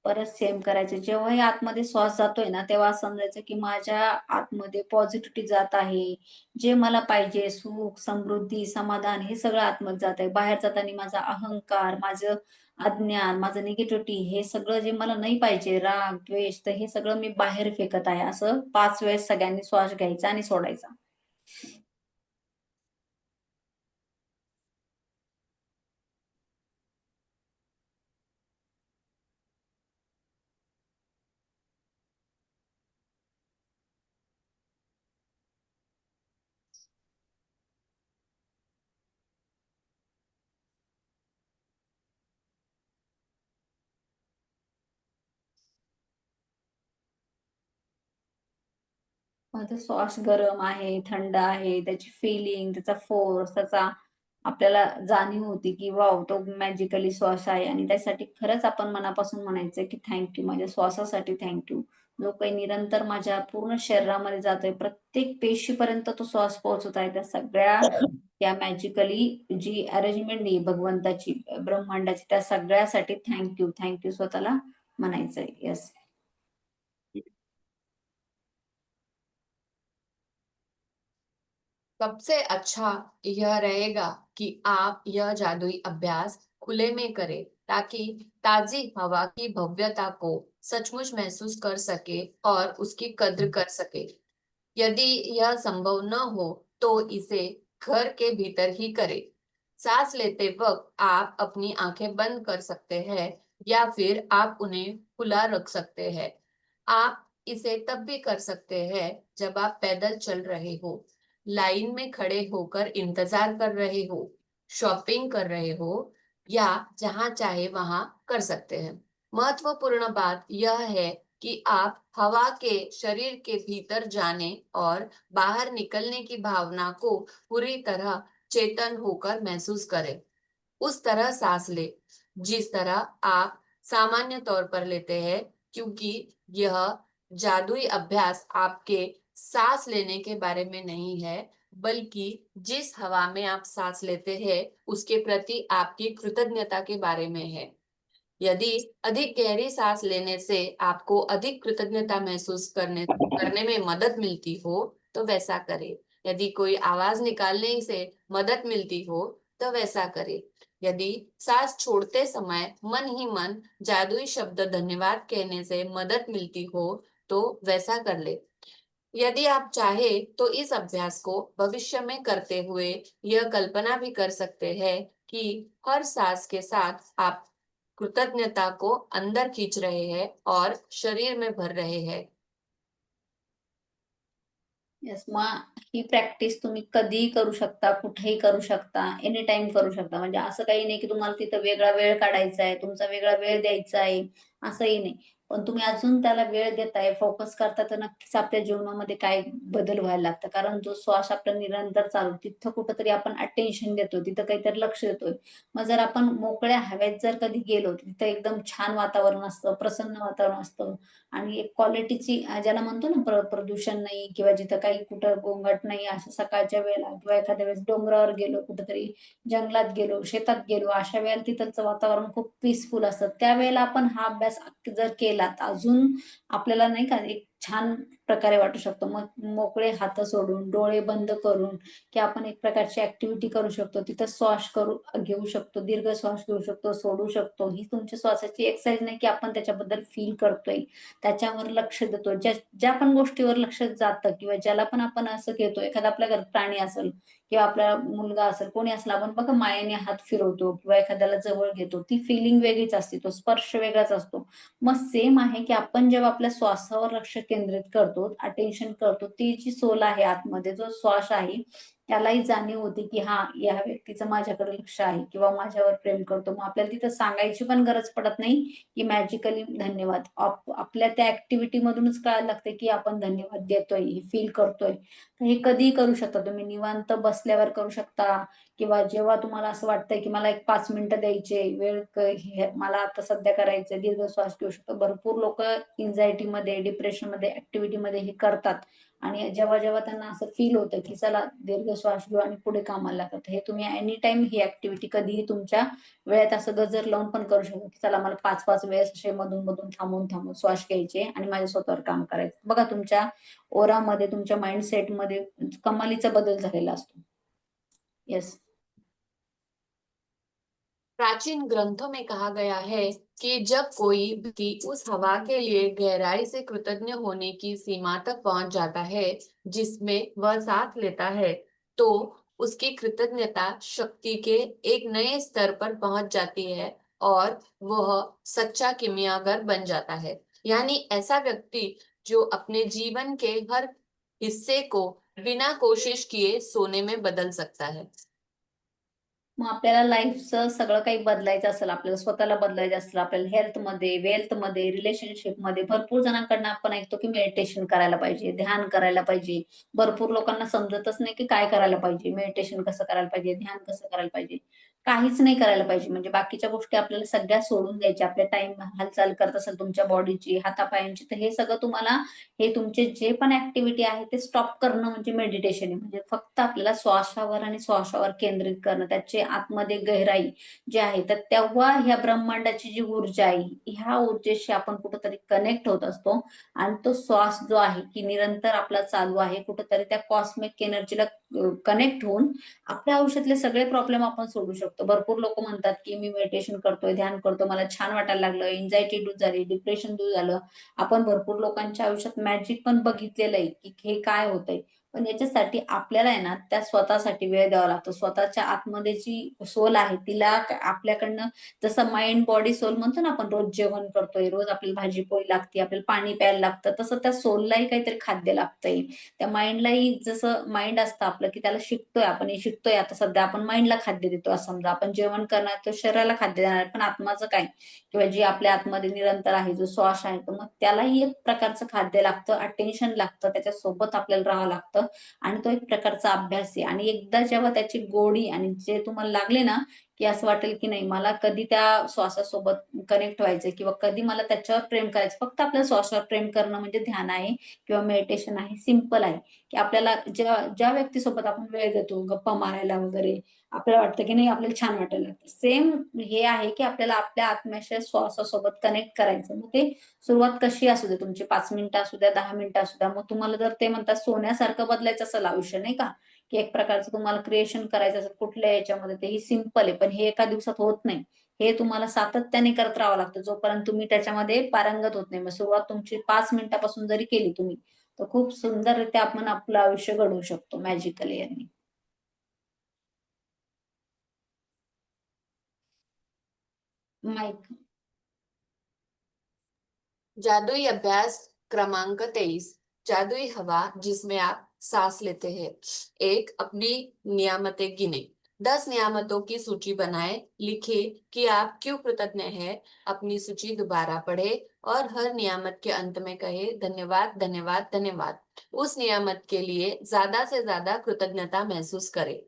परत सेम करायचं. जेव्हाही आतमध्ये श्वास जातोय ना तेव्हा समजायचं की माझ्या आतमध्ये पॉझिटिव्हिटी जात आहे. जे मला पाहिजे सुख, समृद्धी, समाधान हे सगळं आतमध्ये जात आहे. बाहेर जाताना माझा अहंकार, माझं अज्ञान, माझं निगेटिव्हिटी हे सगळं जे मला नाही पाहिजे, राग, द्वेष, तर हे सगळं मी बाहेर फेकत आहे. असं 5 वेळेस सगळ्यांनी श्वास घ्यायचा आणि सोडायचा. मग तो श्वास गरम आहे, थंड आहे, त्याची फिलिंग, त्याचा फोर्स, त्याचा आपल्याला जाणीव होती की वाव तो मॅजिकली श्वास आहे. आणि त्यासाठी खरंच आपण मनापासून म्हणायचं की थँक्यू, माझ्या श्वासासाठी थँक्यू, जो काही निरंतर माझ्या पूर्ण शरीरामध्ये जातोय, प्रत्येक पेशीपर्यंत तो श्वास पोहोचत आहे. त्या सगळ्या त्या मॅजिकली जी अरेंजमेंट आहे भगवंताची, ब्रह्मांडाची, त्या सगळ्यासाठी थँक्यू, थँक्यू स्वतःला म्हणायचंय. येस. सबसे अच्छा यह रहेगा कि आप यह जादुई अभ्यास खुले में करें, ताकि ताजी हवा की भव्यता को सचमुच महसूस कर सके और उसकी कद्र कर सके। यदि यह संभव न हो तो इसे घर के भीतर ही करें। सांस लेते वक्त आप अपनी आंखें बंद कर सकते हैं या फिर आप उन्हें खुला रख सकते हैं। आप इसे तब भी कर सकते हैं जब आप पैदल चल रहे हो, लाइन में खड़े होकर इंतजार कर रहे हो, शॉपिंग कर रहे हो, या जहां चाहे वहां कर सकते हैं। महत्वपूर्ण बात यह है कि आप हवा के शरीर के भीतर जाने और बाहर निकलने की भावना को पूरी तरह चेतन होकर महसूस करें। उस तरह सांस ले जिस तरह आप सामान्य तौर पर लेते हैं, क्योंकि यह जादुई अभ्यास आपके सांस लेने के बारे में नहीं है, बल्कि जिस हवा में आप सांस लेते हैं उसके प्रति आपकी कृतज्ञता के बारे में है। यदि अधिक गहरी सांस लेने से आपको अधिक कृतज्ञता महसूस करने में मदद मिलती हो तो वैसा करें। यदि कोई आवाज निकालने से मदद मिलती हो तो वैसा करें। यदि सांस छोड़ते समय मन ही मन जादुई शब्द धन्यवाद कहने से मदद मिलती हो तो वैसा कर ले। यदि आप चाहे तो इस अभ्यास को भविष्य में करते हुए यह कल्पना भी कर सकते हैं कि हर सांस के साथ आप कृतज्ञता को अंदर खींच रहे हैं और शरीर में भर रहे हैं। येस. मग ही प्रॅक्टिस तुम्ही कधीही करू शकता, कुठेही करू शकता, एनी टाइम करू शकता. म्हणजे असं काही नाही की तुम्हाला तिथं वेगळा वेळ काढायचा आहे, तुमचा वेगळा वेळ द्यायचा आहे, असंही नाही. पण तुम्ही अजून त्याला वेळ देताय, फोकस करता, तर नक्कीच आपल्या जीवनामध्ये काय बदल व्हायला लागतं. कारण जो श्वास आपला निरंतर चालू, तिथं कुठंतरी आपण अटेन्शन देतो, तिथं काहीतरी लक्ष देतोय. मग जर आपण मोकळ्या हवेत जर कधी गेलो, तिथं एकदम छान वातावरण असतं, प्रसन्न वातावरण असतं आणि एक क्वालिटीची ज्याला म्हणतो ना प्रदूषण नाही किंवा जिथं काही कुठं गोंगाट नाही, असं सकाळच्या वेळेला किंवा एखाद्या वेळेस डोंगरावर गेलो, कुठेतरी जंगलात गेलो, शेतात गेलो, अशा वेळेला तिथलचं वातावरण खूप पीसफुल असतं. त्यावेळेला आपण हा अभ्यास जर केला तर अजून आपल्याला नाही का एक छान प्रकारे वाटू शकतो. मग मोकळे हात सोडून, डोळे बंद करून की आपण एक प्रकारची ऍक्टिव्हिटी करू शकतो. तिथं श्वास घेऊ शकतो, दीर्घ श्वास घेऊ शकतो, सोडू शकतो. ही तुमच्या श्वासाची एक्सरसाइज नाही की आपण त्याच्याबद्दल फील करतोय, त्याच्यावर लक्ष देतो. ज्या ज्या पण गोष्टीवर लक्ष जातं किंवा ज्याला पण आपण असं घेतो, एखादा आपल्या घरात प्राणी असेल किंवा आपला मुलगा असेल, कोणी असला, आपण बघा मायेने हात फिरवतो किंवा एखाद्याला जवळ घेतो, ती फिलिंग वेगळीच असते, तो स्पर्श वेगळाच असतो. मग सेम आहे की आपण जेव्हा आपल्या श्वासावर लक्ष केंद्रित करतो, अटेन्शन करतो, ती जी सोल आहे आतमध्ये, जो श्वास आहे, त्यालाही जाणीव होते की हा या व्यक्तीचं माझ्याकडे लक्ष आहे किंवा माझ्यावर प्रेम करतो. मग आपल्याला तिथं सांगायची पण गरज पडत नाही की मॅजिकली धन्यवाद. आपल्या त्या ऍक्टिव्हिटी मधूनच कळायला लागते की आपण धन्यवाद देतोय, हे फील करतोय. तर हे कधीही करू शकता तुम्ही, निवांत बसल्यावर करू शकता किंवा जेव्हा तुम्हाला असं वाटतंय की मला एक 5 मिनिटं द्यायचे, हे मला आता सध्या करायचंय, दीर्घ श्वास घेऊ शकतो. भरपूर लोक मध्ये, डिप्रेशनमध्ये, मध्ये हे करतात. आणि जेव्हा जेव्हा त्यांना असं फील होतं की चला दीर्घ श्वास घेऊ आणि पुढे कामाला लागतात, हे तुम्ही एनी टाइम ही ऍक्टिव्हिटी कधीही तुमच्या वेळेत असं गजर लावून पण करू शकतो की चला मला 5-5 वेळेस असे मधून मधून थांबून थांबून श्वास घ्यायचे आणि माझ्या स्वतःवर काम करायचं. बघा तुमच्या ओरामध्ये, तुमच्या माइंडसेट मध्ये कमालीचा बदल झालेला असतो. येस. प्राचीन ग्रंथों में कहा गया है कि जब कोई व्यक्ति उस हवा के लिए गहराई से कृतज्ञ होने की सीमा तक पहुंच जाता है जिसमें वह सांस लेता है, तो उसकी कृतज्ञता शक्ति के एक नए स्तर पर पहुंच जाती है और वह सच्चा किमियागर बन जाता है। यानी ऐसा व्यक्ति जो अपने जीवन के हर हिस्से को बिना कोशिश किए सोने में बदल सकता है। मग आपल्याला लाईफचं सगळं काही बदलायचं असेल, आपल्याला स्वतःला बदलायचं असेल, आपल्याला हेल्थमध्ये, वेल्थमध्ये, रिलेशनशिपमध्ये भरपूर जणांकडनं आपण ऐकतो की मेडिटेशन करायला पाहिजे, ध्यान करायला पाहिजे. भरपूर लोकांना समजतच नाही की काय करायला पाहिजे, मेडिटेशन कसं करायला पाहिजे, ध्यान कसं करायला पाहिजे. काहीच नाही करायला पाहिजे, म्हणजे बाकीच्या गोष्टी आपल्याला सगळ्या सोडून द्यायच्या. आपल्या टाइम हालचाल करत असेल तुमच्या बॉडीची, हातापायांची, तर हे सगळं तुम्हाला, हे तुमचे जे पण ऍक्टिव्हिटी आहे ते स्टॉप करणं म्हणजे मेडिटेशन आहे. म्हणजे फक्त आपल्याला श्वासावर आणि श्वासावर केंद्रित करणं, त्याचे आतमध्ये गहराई जी आहे, तर तेव्हा ह्या ब्रह्मांडाची जी ऊर्जा आहे, ह्या ऊर्जेशी आपण कुठंतरी कनेक्ट होत असतो. आणि तो श्वास जो आहे की निरंतर आपला चालू आहे, कुठंतरी त्या कॉस्मिक एनर्जीला कनेक्ट होऊन आपल्या आयुष्यातले सगळे प्रॉब्लेम आपण सोडू शकतो. भरपूर लोक म्हणतात की मी मेडिटेशन करतोय, ध्यान करतो, मला छान वाटायला लागलं, एन्झायटी दूर झाली, डिप्रेशन दूर झालं. आपण भरपूर लोकांच्या आयुष्यात मॅजिक पण बघितलेलं आहे की हे काय होतंय. पण याच्यासाठी आपल्याला आहे ना, त्या स्वतःसाठी वेळ द्यावा लागतो. स्वतःच्या आतमध्ये जी सोल आहे तिला आपल्याकडनं, जसं माइंड बॉडी सोल म्हणतो ना आपण, रोज जेवण करतोय, रोज आपल्याला भाजी पोळी लागते, आपल्याला पाणी प्यायला लागतं, तसं त्या सोललाही काहीतरी खाद्य लागतंय. त्या माइंडलाही, जसं माइंड असतं आपलं की त्याला शिकतोय आपण, हे शिकतोय आता सध्या आपण माइंडला खाद्य देतो. असं समजा आपण जेवण करणार तर शरीराला खाद्य देणार, पण आत्माचं काय, किंवा जी आपल्या आतमध्ये निरंतर आहे, जो श्वास आहे, तर मग त्यालाही एक प्रकारचं खाद्य लागतं, अटेन्शन लागतं, त्याच्यासोबत आपल्याला राहावं लागतं. आणि तो एक प्रकारचा अभ्यास आहे. आणि एकदा जेव्हा त्याची गोडी आणि जे तुम्हाला लागले ना, की असं वाटेल की नाही, मला कधी त्या श्वासासोबत कनेक्ट व्हायचं किंवा कधी मला त्याच्यावर प्रेम करायचं, फक्त आपल्या श्वासावर प्रेम करणं म्हणजे ध्यान आहे किंवा मेडिटेशन आहे. सिंपल आहे की आपल्याला ज्या ज्या व्यक्तीसोबत आपण वेळ देतो गप्पा मारायला वगैरे, आपल्याला वाटतं की नाही, आपल्याला छान वाटायला लागतं. सेम हे आहे की आपल्याला आपल्या आत्म्याच्या श्वासासोबत कनेक्ट करायचं. मग ते सुरुवात कशी असू दे तुमची, 5 मिनिटं असू द्या, 10 मिनिटं असू द्या. मग तुम्हाला जर ते म्हणतात सोन्यासारखं बदलायचं असेल आयुष्य, नाही का, की एक प्रकारचं तुम्हाला क्रिएशन करायचं असेल कुठल्या याच्यामध्ये, ते ही सिंपल आहे, पण हे एका दिवसात होत नाही. हे तुम्हाला सातत्याने करत राहावं लागतं, जोपर्यंत तुम्ही त्याच्यामध्ये पारंगत होत नाही. मग सुरुवात तुमची 5 मिनिटापासून जरी केली तुम्ही, तर खूप सुंदररित्या आपण आपलं आयुष्य घडवू शकतो मॅजिकली यांनी. माईक. जादुई अभ्यास क्रमांक 23। जादुई हवा जिसमें आप सांस लेते हैं। एक, अपनी नियामतें गिने। 10 नियामतों की सूची बनाएं। लिखे कि आप क्यों कृतज्ञ हैं। अपनी सूची दोबारा पढ़े और हर नियामत के अंत में कहे धन्यवाद धन्यवाद धन्यवाद। उस नियामत के लिए ज्यादा से ज्यादा कृतज्ञता महसूस करें।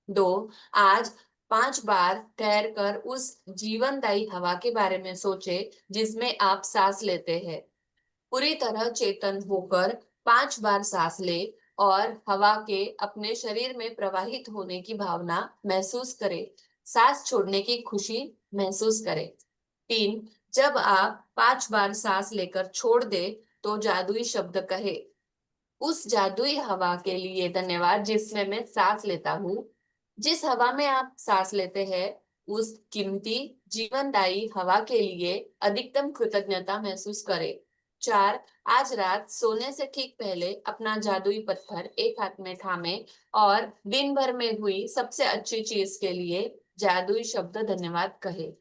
2, आज 5 बार ठहर कर उस जीवनदायी हवा के बारे में सोचे जिसमें आप सांस लेते हैं। पूरी तरह चेतन होकर 5 बार सांस ले और हवा के अपने शरीर में प्रवाहित होने की भावना महसूस करें। सांस छोड़ने की खुशी महसूस करें। 3, जब आप 5 बार सांस लेकर छोड़ दे तो जादुई शब्द कहे। उस जादुई हवा के लिए धन्यवाद जिसमें मैं सांस लेता हूँ। जिस हवा में आप सांस लेते हैं उस कीमती जीवनदायी हवा के लिए अधिकतम कृतज्ञता महसूस करें। 4, आज रात सोने से ठीक पहले अपना जादुई पत्थर एक हाथ में थामे और दिन भर में हुई सबसे अच्छी चीज के लिए जादुई शब्द धन्यवाद कहे।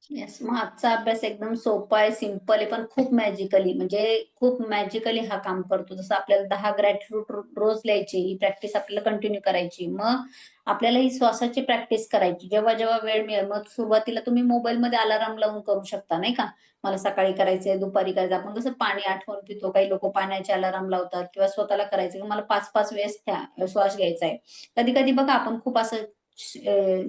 येस, मग आजचा अभ्यास एकदम सोपा आहे, सिंपल आहे, पण खूप मॅजिकली, म्हणजे खूप मॅजिकली हा काम करतो. जसं आपल्याला 10 ग्रॅटिट्यूड रोज लिहायची, ही प्रॅक्टिस आपल्याला कंटिन्यू करायची. मग आपल्याला ही श्वासाची प्रॅक्टिस करायची, जेव्हा जेव्हा वेळ मिळेल. मग सुरुवातीला तुम्ही मोबाईलमध्ये अलाराम लावून करू शकता, नाही का, मला सकाळी करायचंय, दुपारी करायचं. आपण कसं पाणी आठवण पितो, काही लोक पाण्याचे अलाराम लावतात, किंवा स्वतःला करायचं की मला 5-5 वेळेस श्वास घ्यायचा आहे. कधी कधी बघा आपण खूप असं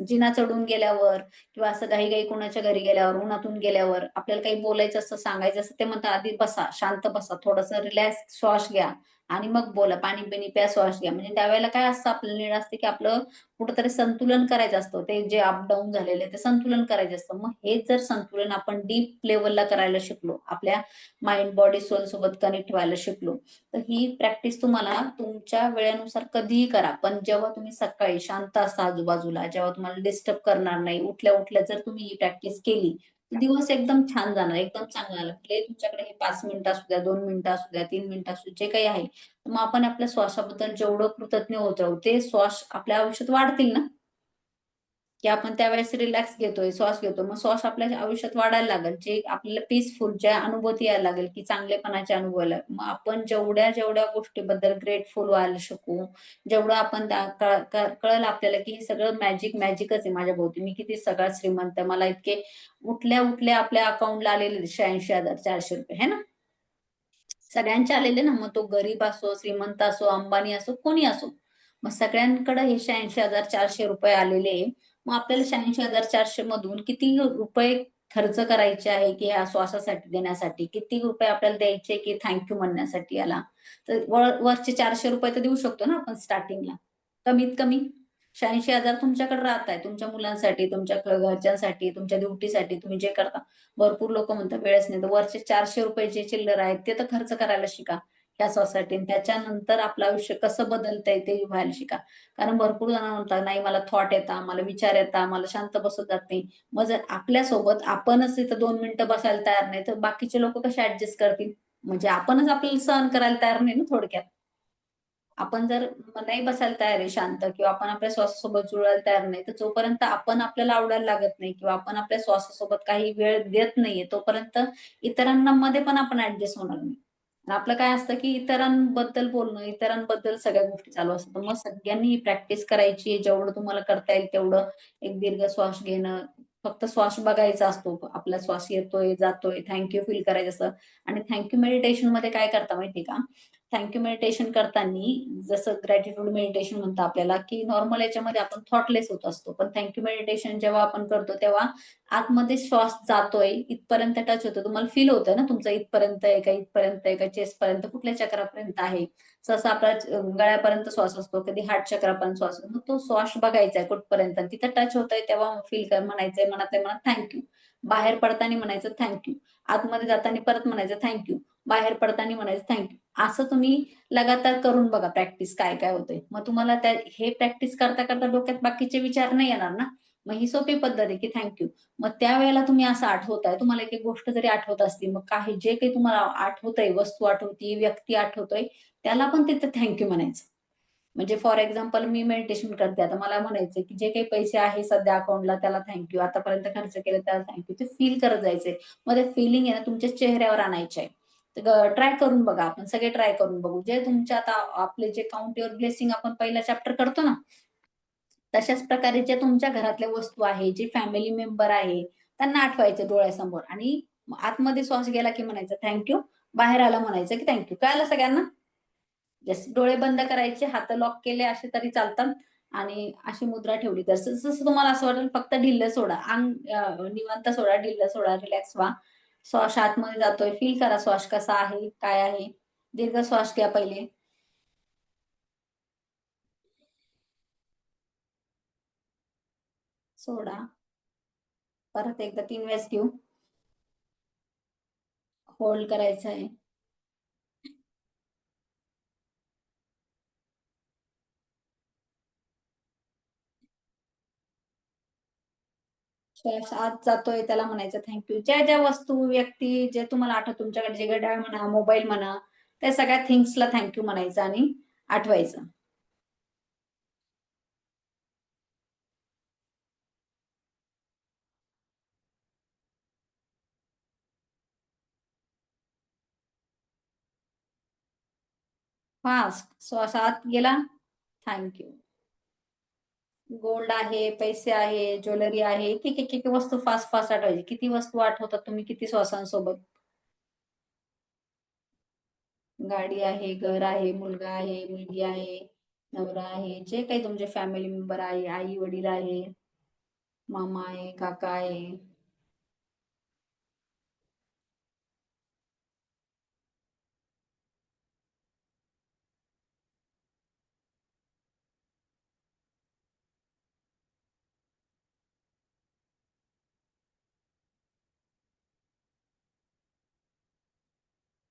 जिना चढून गेल्यावर किंवा असं घाई कोणाच्या घरी गेल्यावर, उन्हातून गेल्यावर, आपल्याला काही बोलायचं असतं, सांगायचं असतं, ते म्हणतात आधी बसा, शांत बसा, थोडस रिलॅक्स, श्वास घ्या आणि मग बोला, पाणी पिणी प्या, श्वास घ्या. म्हणजे त्यावेळेला काय असतं, आपलं निर्णय असते की आपलं कुठंतरी संतुलन करायचं असतं, ते जे अपडाऊन झालेलं ते संतुलन करायचं असतं. मग हे जर संतुलन आपण डीप लेवलला करायला शिकलो, आपल्या माइंड बॉडी सोल सोबत कनेक्ट व्हायला शिकलो, तर ही प्रॅक्टिस तुम्हाला तुमच्या वेळेनुसार कधीही करा. पण जेव्हा तुम्ही सकाळी शांत असता आजूबाजूला, जेव्हा तुम्हाला डिस्टर्ब करणार नाही, उठल्या उठल्या जर तुम्ही ही प्रॅक्टिस केली, तर दिवस एकदम छान जाणार, एकदम चांगला जाणार. भले तुमच्याकडे हे 5 मिनिटं असू द्या, 2 मिनिटं असू द्या, 3 मिनिटं असू द्या, जे काही आहे, मग आपण आपल्या श्वासाबद्दल जेवढं कृतज्ञ होत राहू, ते श्वास आपल्या आयुष्यात वाढतील ना, की आपण त्यावेळेस रिलॅक्स घेतोय, श्वास घेतो, मग श्वास आपल्या आयुष्यात वाढायला लागेल, जे आपल्याला पीसफुलच्या अनुभूती यायला लागेल, की चांगलेपणाचे अनुभव यायला. मग आपण जेवढ्या जेवढ्या गोष्टीबद्दल ग्रेटफुल व्हायला शिकू, जेवढं आपण कळलं आपल्याला की हे सगळं मॅजिकच आहे माझ्या भोवती, मी किती सगळ्यात श्रीमंत आहे, मला इतके उठल्या उठल्या आपल्या अकाउंटला आलेले 86,400 रुपये है ना, सगळ्यांचे आलेले ना, मग तो गरीब असो, श्रीमंत असो, अंबानी असो, कोणी असो, मग सगळ्यांकडे हे 86,400 रुपये आलेले आहे. मग आपल्याला 86,400 मधून किती रुपये खर्च करायचे आहे की या श्वासासाठी देण्यासाठी, किती रुपये आपल्याला द्यायचे की थँक्यू म्हणण्यासाठी याला. तर वरचे 400 रुपये तर देऊ शकतो ना आपण स्टार्टिंगला, कमीत कमी. 86,000 तुमच्याकडे राहत आहे, तुमच्या मुलांसाठी, तुमच्या घरच्यांसाठी, तुमच्या ड्युटीसाठी, तुम्ही जे करता. भरपूर लोक म्हणतात वेळच नाही, तर वरचे 400 रुपये जे चिल्लर आहेत ते तर खर्च करायला शिका ह्या सोसायटीने. त्याच्यानंतर आपलं आयुष्य कसं बदलतंय ते व्हायला शिका. कारण भरपूर जण म्हणतात नाही मला थॉट येतात, मला विचार येतात, मला शांत बसत जात नाही. मग जर आपल्यासोबत आपणच इथं 2 मिनिटं बसायला तयार नाही तर बाकीचे लोक कसे ऍडजस्ट करतील? म्हणजे आपणच आपल्याला सहन करायला तयार नाही ना थोडक्यात. आपण जर नाही बसायला तयार आहे शांत, किंवा आपण आपल्या श्वासासोबत जुळायला तयार नाही, तर जोपर्यंत आपण आपल्याला आवडायला लागत नाही किंवा आपण आपल्या श्वासासोबत काही वेळ देत नाहीये, तोपर्यंत इतरांना मध्ये पण आपण ऍडजस्ट होणार नाही. आणि आपलं काय असतं की इतरांबद्दल बोलणं, इतरांबद्दल सगळ्या गोष्टी चालू असतात. मग सगळ्यांनी प्रॅक्टिस करायची, जेवढं तुम्हाला करता येईल तेवढं. एक दीर्घ श्वास घेणं, फक्त श्वास बघायचा असतो, आपला श्वास येतोय जातोय, थँक्यू फील करायचं असतं. आणि थँक्यू मेडिटेशन मध्ये काय करता माहितीये का, थँक्यू मेडिटेशन करताना, जसं ग्रॅटिट्यूड मेडिटेशन म्हणतो आपल्याला, की नॉर्मल याच्यामध्ये आपण थॉटलेस होत असतो, पण थँक्यू मेडिटेशन जेव्हा आपण करतो तेव्हा आतमध्ये श्वास जातोय, इथपर्यंत टच होतो, तुम्हाला फील होतं ना तुमचं इथपर्यंत आहे का, इथपर्यंत आहे का, चेस्ट पर्यंत, कुठल्या चक्रापर्यंत आहे. सहसा आपला गळ्यापर्यंत श्वास असतो, कधी हार्ट चक्रापर्यंत श्वास असतो, मग तो श्वास बघायचा आहे कुठपर्यंत, तिथं टच होतंय तेव्हा फील कर, म्हणायचंय मनातल्या मनात थँक्यू. बाहेर पडताना म्हणायचं थँक्यू, आतमध्ये जाताना परत म्हणायचं थँक्यू, बाहेर पडताना म्हणायचं थँक्यू. असं तुम्ही लगातार करून बघा प्रॅक्टिस, काय काय होतंय. मग तुम्हाला हे प्रॅक्टिस करता करता डोक्यात बाकीचे विचार नाही येणार ना. मग ही सोपी पद्धत आहे की थँक्यू. मग त्यावेळेला तुम्ही असं आठवताय, तुम्हाला एक एक गोष्ट जरी आठवत असली, मग काही जे काही तुम्हाला आठवतंय, वस्तू आठवती, व्यक्ती आठवतोय, त्याला पण तिथं थँक्यू म्हणायचं. म्हणजे फॉर एक्झाम्पल मी मेडिटेशन करते, आता मला म्हणायचं की जे काही पैसे आहे सध्या अकाउंटला त्याला थँक्यू, आतापर्यंत खर्च केले त्याला थँक्यू, ते फील करत जायचंय. मग ते फिलिंग आहे ना तुमच्या चेहऱ्यावर आणायचे आहे. तर ट्राय करून बघा, आपण सगळे ट्राय करून बघू. जे तुमच्या आता आपले जे काउंट युअर ब्लेसिंग आपण पहिला चॅप्टर करतो ना, तशाच प्रकारे ज्या तुमच्या घरातल्या वस्तू आहे, जे फॅमिली मेंबर आहे, त्यांना आठवायचं डोळ्यासमोर आणि आतमध्ये श्वास गेला की म्हणायचं थँक्यू, बाहेर आला म्हणायचं की थँक्यू. कळालं सगळ्यांना? जस्ट डोळे बंद करायचे, हात लॉक केले असे तरी चालतात, आणि अशी मुद्रा ठेवली तर जसं तुम्हाला असं वाटेल फक्त ढिल्ल सोडा, अंग निवांत सोडा, ढिल्ल सोडा, रिलॅक्स व्हा. श्वास आतमध्ये जातोय, फील करा श्वास कसा आहे, काय आहे. दीर्घ श्वास घ्या पहिले, सोडा, परत एकदा 3 वेळेस घेऊ, होल्ड करायचं आहे. श्वास आत जातोय त्याला म्हणायचं थँक्यू. ज्या ज्या वस्तू, व्यक्ती जे तुम्हाला आठवत, तुमच्याकडे जे घड्याळ म्हणा, मोबाईल म्हणा, त्या सगळ्या थिंग्सला थँक्यू म्हणायचं आणि आठवायचं. फास्ट श्वास आत गेला, थँक्यू. गोल्ड आहे, पैसे आहे, ज्वेलरी आहे, एक एक एक वस्तू फास्ट फास्ट आठवायची. किती वस्तू आठवतात तुम्ही किती श्वासांसोबत? गाडी आहे, घर आहे, मुलगा आहे, मुलगी आहे, नवरा आहे, जे काही तुमचे फॅमिली मेंबर आहे, आई वडील आहे, मामा आहे, काका आहे.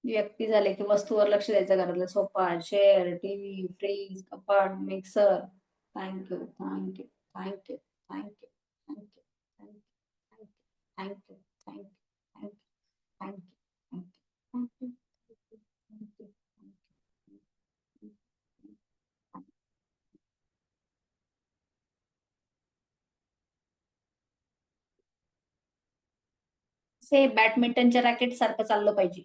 व्यक्ती झाले की वस्तूवर लक्ष द्यायचं, घरातलं सोफा, चेअर, टीव्ही, फ्रीज, कपाट, mixer. Thank you, thank you, thank you, thank you, thank you, thank you, thank you, thank you, thank you, thank you, thank you, thank you, thank you. से बॅडमिंटनच्या रॅकेट सारखं चाललं पाहिजे.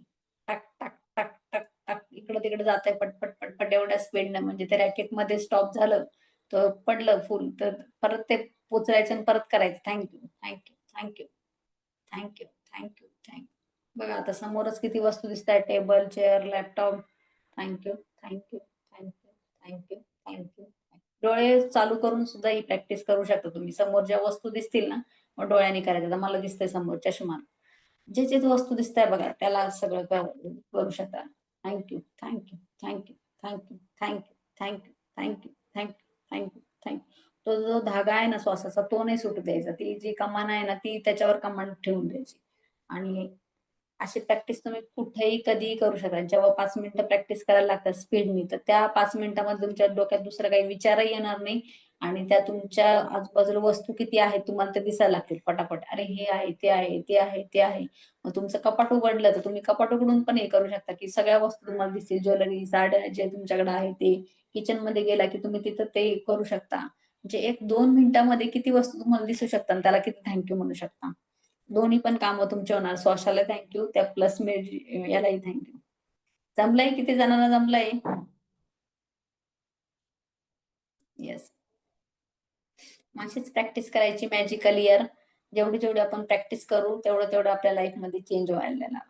टक टक टक टक टक इकडं तिकडे जात आहे पटपट पटपट एवढ्या स्पीडनं, म्हणजे ते रॅकेट मध्ये स्टॉप झालं तर पडलं फुल तर परत ते पोचवायचं आणि परत करायचं. Thank you thank you thank you thank you thank you thank you. बघा आता समोरच किती वस्तू दिसत आहे, table, chair, laptop. Thank you thank you thank you thank you thank you. डोळे चालू करून सुद्धा ही प्रॅक्टिस करू शकता तुम्ही. समोर ज्या वस्तू दिसतील ना, मग डोळ्यांनी करायचं. आता मला दिसतंय समोर चष्मा, जे जे वस्तू दिसताय बघा त्याला सगळं करू शकता. Thank you thank you thank you thank you thank you thank you thank you thank you thank you thank you. तो जो धागा आहे ना श्वासाचा, तो नाही सुटू द्यायचा. ती जी कमान आहे ना, ती त्याच्यावर कमान ठेवून द्यायची. आणि अशी प्रॅक्टिस तुम्ही कुठेही कधीही करू शकता. जेव्हा 5 मिनिटं प्रॅक्टिस करायला लागतात स्पीडनी, तर त्या 5 मिनिटांमध्ये तुमच्या डोक्यात दुसरा काही विचारही येणार नाही आणि त्या तुमच्या आजूबाजूला वस्तू किती आहेत तुम्हाला ते दिसायला लागतील पटापट. अरे हे आहे, ते आहे, ते आहे, ते आहे. मग तुमचं कपाट उघडलं तर तुम्ही कपाट उघडून पण हे करू शकता की सगळ्या वस्तू तुम्हाला दिसतील. ज्वेलरी, साड्या जे तुमच्याकडे आहे ते. किचन मध्ये गेला की तुम्ही तिथं ते करू शकता. म्हणजे 1-2 मिनिटांमध्ये किती वस्तू तुम्हाला दिसू शकतात आणि त्याला किती थँक्यू म्हणू शकता. दोन्ही पण कामं तुमचे होणार. श्वासाला थँक्यू, त्या प्लस यालाही थँक्यू. जमलंय? किती जणांना जमलंय? येस. अशीच प्रॅक्टिस करायची मॅजिकल इयर. जेवढी जेवढी आपण प्रॅक्टिस करू तेवढं तेवढं आपल्या लाईफ मध्ये चेंज व्हायला लागणार.